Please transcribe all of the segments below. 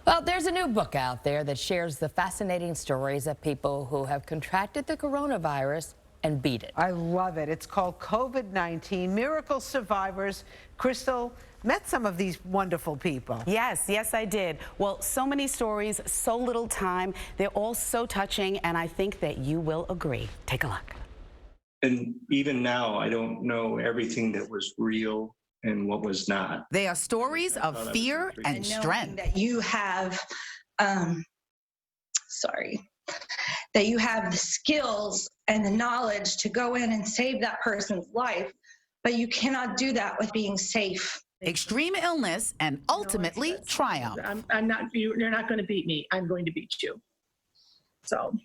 Well, there's a new book out there that shares the fascinating stories of people who have contracted the coronavirus and beat it. I love it. It's called COVID-19 Miracle Survivors. Crystal met some of these wonderful people. Yes, I did. Well, so many stories, so little time. They're all so touching, and I think that you will agree. Take a look. And even now, I don't know everything that was real and what was not. They are stories of fear and strength. That you have, that you have the skills and the knowledge to go in and save that person's life, but you cannot do that with being safe. Extreme illness and ultimately triumph. I'm not, you're not going to beat me. I'm going to beat you.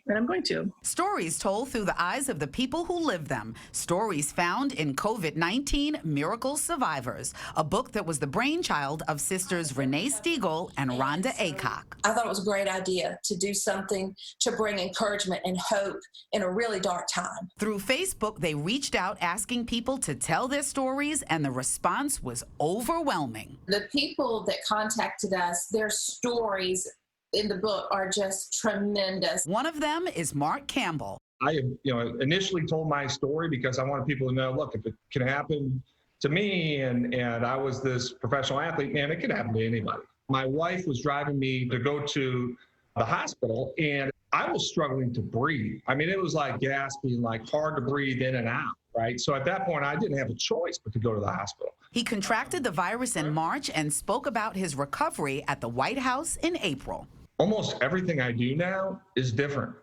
And I'm going to. Stories told through the eyes of the people who live them. Stories found in COVID-19 Miracle Survivors, a book that was the brainchild of sisters Renee Stiegel and Rhonda Aycock. I thought it was a great idea to do something to bring encouragement and hope in a really dark time. Through Facebook, they reached out asking people to tell their stories, and the response was overwhelming. The people that contacted us, their stories in the book are just tremendous. One of them is Mark Campbell. I initially told my story because I wanted people to know, look, if it can happen to me and I was this professional athlete, man, it could happen to anybody. My wife was driving me to go to the hospital and I was struggling to breathe. I mean, it was like gasping, like hard to breathe in and out, right? So at that point, I didn't have a choice but to go to the hospital. He contracted the virus in March and spoke about his recovery at the White House in April. Almost everything I do now is different,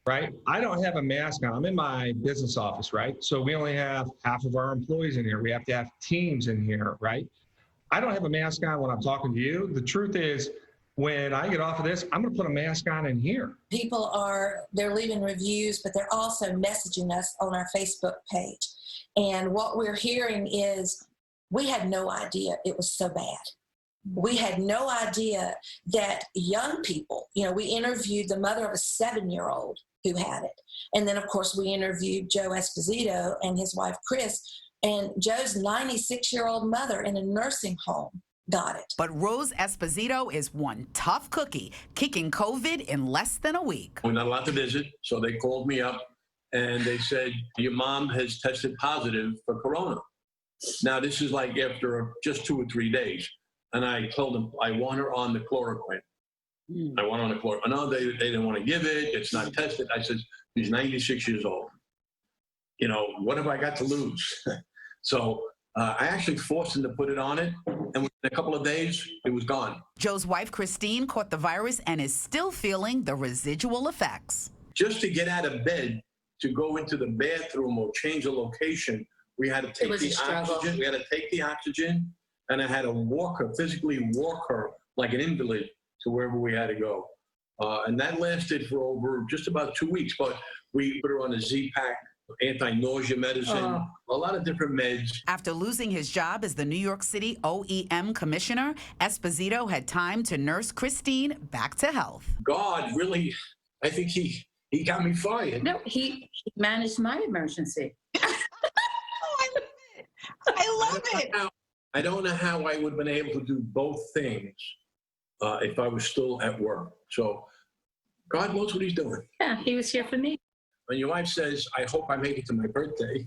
right? I don't have a mask on. I'm in my business office, right? So we only have half of our employees in here. We have to have teams in here, right? I don't have a mask on when I'm talking to you. The truth is, when I get off of this, I'm going to put a mask on in here. People they're leaving reviews, but they're also messaging us on our Facebook page. And what we're hearing is, we had no idea it was so bad. We had no idea that young people, we interviewed the mother of a 7-year-old who had it. And then, of course, we interviewed Joe Esposito and his wife, Chris. And Joe's 96-year-old mother in a nursing home got it. But Rose Esposito is one tough cookie, kicking COVID in less than a week. We're not allowed to visit, so they called me up and they said, your mom has tested positive for corona. Now, this is like after just 2 or 3 days. And I told them, I want her on the chloroquine. I want her on the chloroquine. No, they didn't want to give it. It's not tested. I said, she's 96 years old. What have I got to lose? So I actually forced him to put it on it. And within a couple of days, it was gone. Joe's wife, Christine, caught the virus and is still feeling the residual effects. Just to get out of bed, to go into the bathroom or change a location, we had to take the oxygen. We had to take the oxygen. And I had to physically walk her like an invalid to wherever we had to go. And that lasted for over just about 2 weeks. But we put her on a Z-Pack, anti-nausea medicine, a lot of different meds. After losing his job as the New York City OEM commissioner, Esposito had time to nurse Christine back to health. God really, I think he got me fired. No, he managed my emergency. I love it. I don't know how I would have been able to do both things if I was still at work. So God knows what he's doing. Yeah, he was here for me. When your wife says, I hope I make it to my birthday,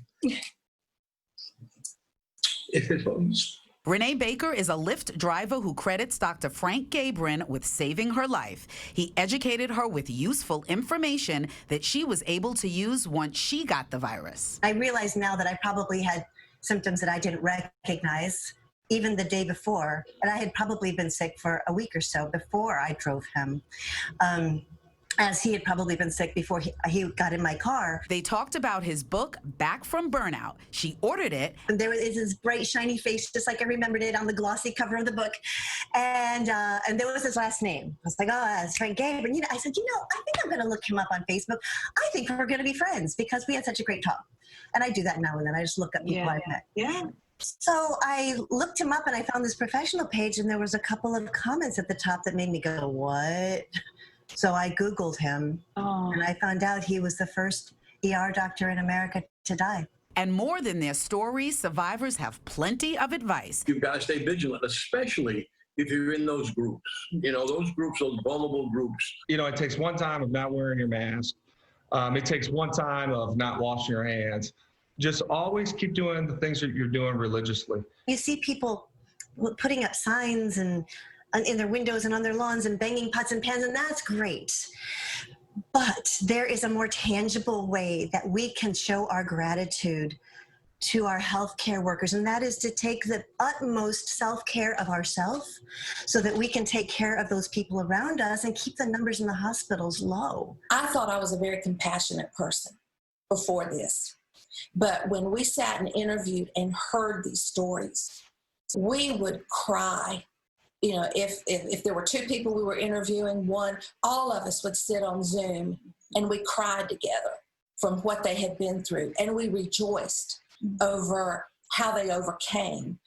it is. Renee Baker is a Lyft driver who credits Dr. Frank Gabrin with saving her life. He educated her with useful information that she was able to use once she got the virus. I realize now that I probably had symptoms that I didn't recognize even the day before. And I had probably been sick for a week or so before I drove him, as he had probably been sick before he got in my car. They talked about his book, Back from Burnout. She ordered it. And there was his bright, shiny face, just like I remembered it on the glossy cover of the book. And there was his last name. I was like, oh, it's Frank Gabe. And I said, I think I'm going to look him up on Facebook. I think we're going to be friends because we had such a great talk. And I do that now and then. I just look up people I've met. Yeah. So I looked him up and I found this professional page and there was a couple of comments at the top that made me go, what? So I Googled him and I found out he was the first ER doctor in America to die. And more than their stories, survivors have plenty of advice. You've got to stay vigilant, especially if you're in those groups. You know, those groups, those vulnerable groups. You know, it takes one time of not wearing your mask. It takes one time of not washing your hands. Just always keep doing the things that you're doing religiously. You see people putting up signs and in their windows and on their lawns and banging pots and pans, and that's great. But there is a more tangible way that we can show our gratitude to our healthcare workers, and that is to take the utmost self-care of ourselves so that we can take care of those people around us and keep the numbers in the hospitals low. I thought I was a very compassionate person before this. But when we sat and interviewed and heard these stories, we would cry. You know, if there were two people we were interviewing, one, all of us would sit on Zoom and we cried together from what they had been through. And we rejoiced over how they overcame.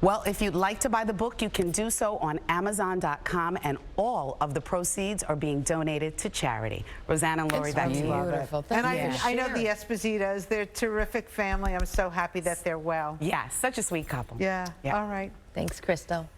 Well, if you'd like to buy the book, you can do so on Amazon.com, and all of the proceeds are being donated to charity. Roseanne and Lori, back to you. Beautiful. And Thank you. I know the Espositos, they're a terrific family. I'm so happy that they're well. Yeah, such a sweet couple. Yeah. Yeah. All right. Thanks, Crystal.